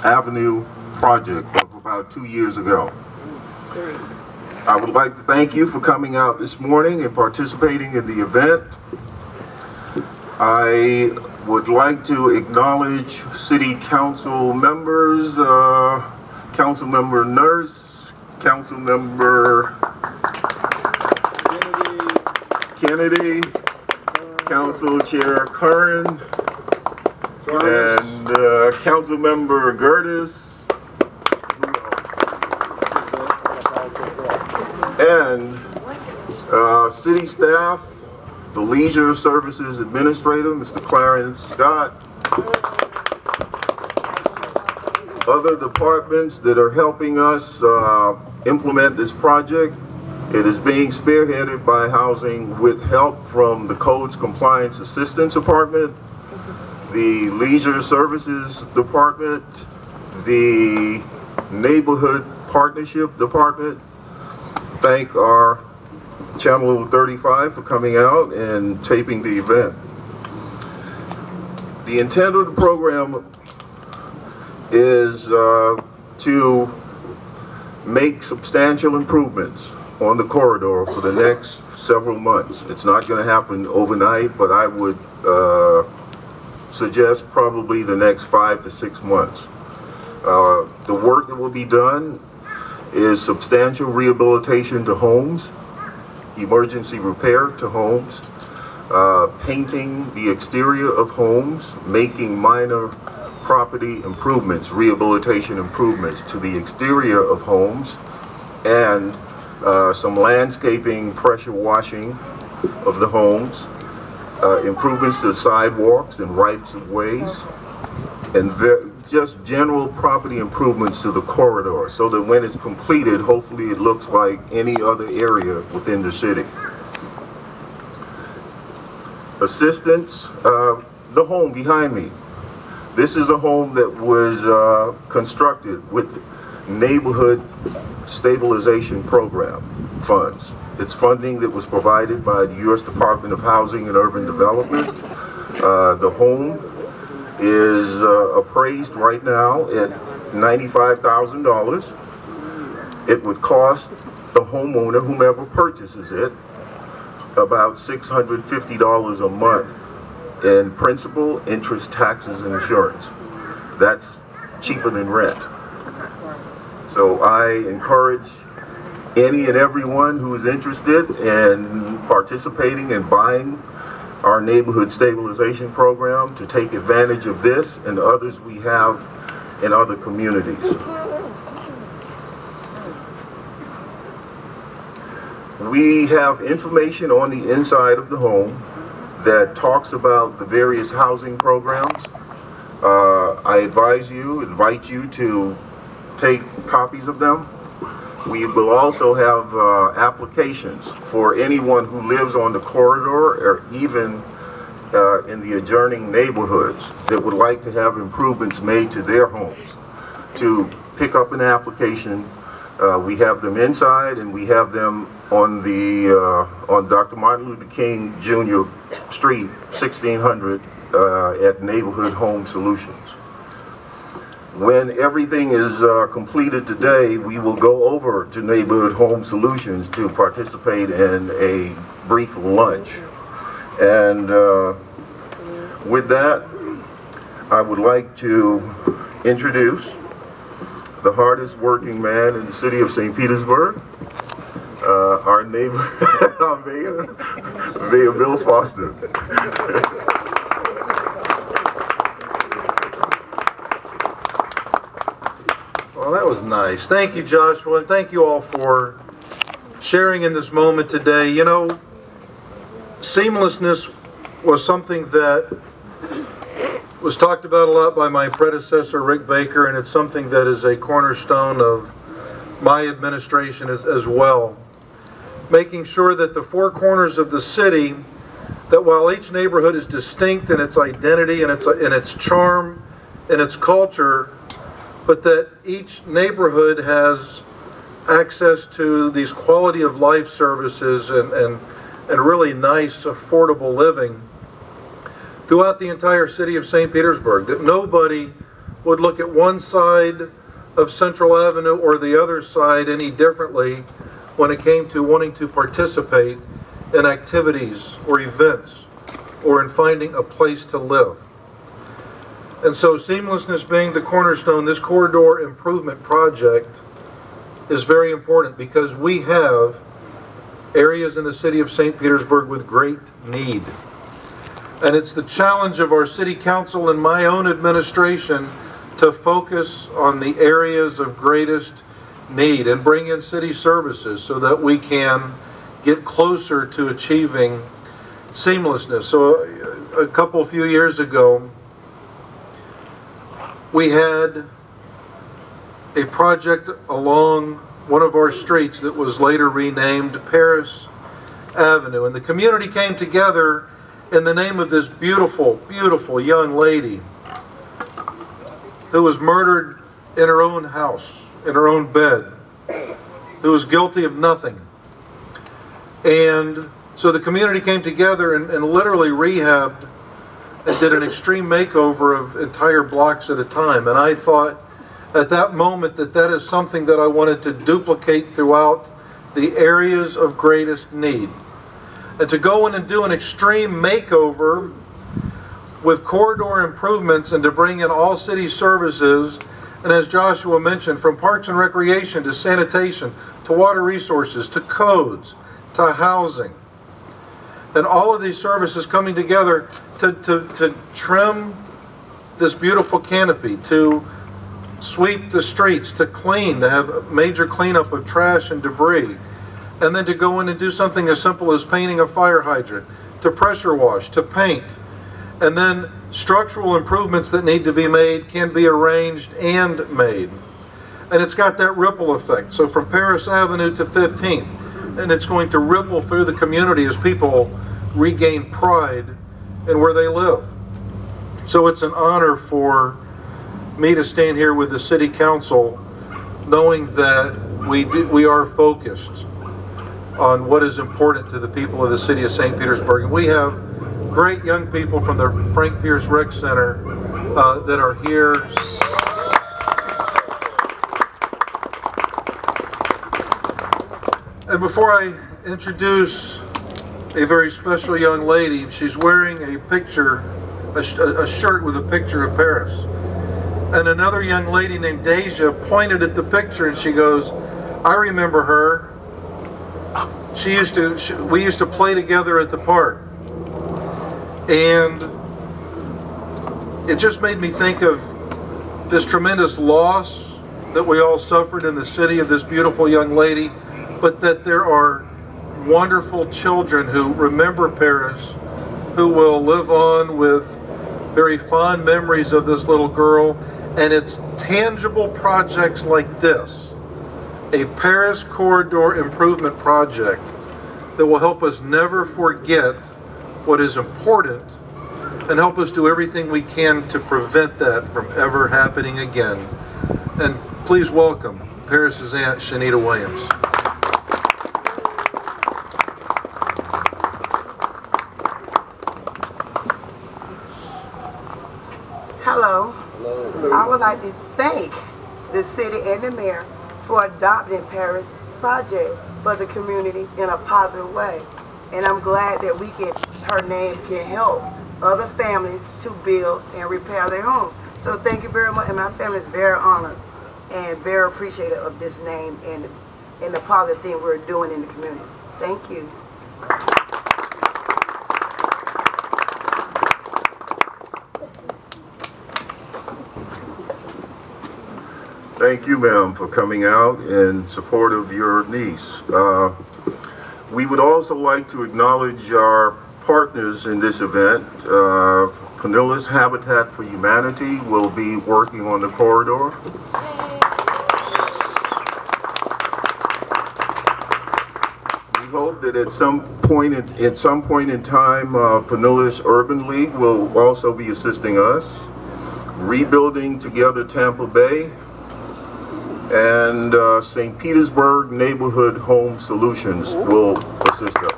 Avenue project of about 2 years ago. I would like to thank you for coming out this morning and participating in the event. I would like to acknowledge City Council members, Councilmember Nurse, Councilmember Kennedy, Council Chair Curran, and Councilmember Gertis, and city staff, the Leisure Services Administrator, Mr. Clarence Scott, other departments that are helping us implement this project. It is being spearheaded by Housing with help from the Codes Compliance Assistance Department, the Leisure Services Department, the Neighborhood Partnership Department. Thank our Channel 35 for coming out and taping the event. The intent of the program is to make substantial improvements on the corridor for the next several months. It's not going to happen overnight, but I would suggest probably the next 5 to 6 months. The work that will be done is substantial rehabilitation to homes, emergency repair to homes, painting the exterior of homes, making minor property improvements, rehabilitation improvements to the exterior of homes, and some landscaping, pressure washing of the homes, improvements to the sidewalks and rights of ways, and just general property improvements to the corridor so that when it's completed, hopefully it looks like any other area within the city. Assistance, the home behind me. This is a home that was constructed with Neighborhood Stabilization Program funds. It's funding that was provided by the U.S. Department of Housing and Urban Development. The home is appraised right now at $95,000. It would cost the homeowner, whomever purchases it, about $650 a month in principal, interest, taxes, and insurance. That's cheaper than rent. So I encourage any and everyone who is interested in participating in buying our neighborhood stabilization program to take advantage of this and others we have in other communities. We have information on the inside of the home that talks about the various housing programs. I invite you to take copies of them. We will also have applications for anyone who lives on the corridor or even in the adjoining neighborhoods that would like to have improvements made to their homes to pick up an application. We have them inside and we have them on on Dr. Martin Luther King Jr. Street, 1600 at Neighborhood Home Solutions. When everything is completed today, we will go over to Neighborhood Home Solutions to participate in a brief lunch. And with that, I would like to introduce the hardest working man in the city of St. Petersburg, our neighbor, our mayor, Mayor Bill Foster. Well, that was nice. Thank you, Joshua, and thank you all for sharing in this moment today. You know, seamlessness was something that was talked about a lot by my predecessor, Rick Baker, and it's something that is a cornerstone of my administration as well. Making sure that the four corners of the city, that while each neighborhood is distinct in its identity and its charm and its culture, but that each neighborhood has access to these quality of life services and really nice, affordable living throughout the entire city of St. Petersburg, that nobody would look at one side of Central Avenue or the other side any differently when it came to wanting to participate in activities or events or in finding a place to live. And so seamlessness being the cornerstone, this corridor improvement project is very important because we have areas in the city of St. Petersburg with great need. And it's the challenge of our city council and my own administration to focus on the areas of greatest need and bring in city services so that we can get closer to achieving seamlessness. So a few years ago, we had a project along one of our streets that was later renamed Paris Avenue. And the community came together in the name of this beautiful, beautiful young lady who was murdered in her own house, in her own bed, who was guilty of nothing. And so the community came together and literally rehabbed and did an extreme makeover of entire blocks at a time. And I thought at that moment that that is something that I wanted to duplicate throughout the areas of greatest need. And to go in and do an extreme makeover with corridor improvements and to bring in all city services, and as Joshua mentioned, from parks and recreation to sanitation to water resources to codes to housing, and all of these services coming together to trim this beautiful canopy, to sweep the streets, to clean, to have major cleanup of trash and debris, and then to go in and do something as simple as painting a fire hydrant, to pressure wash, to paint, and then structural improvements that need to be made can be arranged and made. And it's got that ripple effect. So from Paris Avenue to 15th, and it's going to ripple through the community as people regain pride in where they live. So it's an honor for me to stand here with the City Council knowing that we are focused on what is important to the people of the city of St. Petersburg. And we have great young people from the Frank Pierce Rec Center that are here. And before I introduce a very special young lady, she's wearing a picture, a shirt with a picture of Paris. And another young lady named Deja pointed at the picture and she goes, I remember her. We used to play together at the park. And it just made me think of this tremendous loss that we all suffered in the city of this beautiful young lady, but that there are wonderful children who remember Paris, who will live on with very fond memories of this little girl. And it's tangible projects like this, a Paris Corridor Improvement Project, that will help us never forget what is important and help us do everything we can to prevent that from ever happening again. And please welcome Paris's aunt, Shanita Williams. Hello. Hello. I would like to thank the city and the mayor for adopting Paris project for the community in a positive way. And I'm glad that her name can help other families to build and repair their homes. So thank you very much, and my family is very honored and very appreciative of this name and the positive thing we're doing in the community. Thank you. Thank you, ma'am, for coming out in support of your niece. We would also like to acknowledge our partners in this event. Panilla's Habitat for Humanity will be working on the corridor. We hope that at some point in time, Panilla's Urban League will also be assisting us. Rebuilding Together Tampa Bay and St. Petersburg Neighborhood Home Solutions will assist us.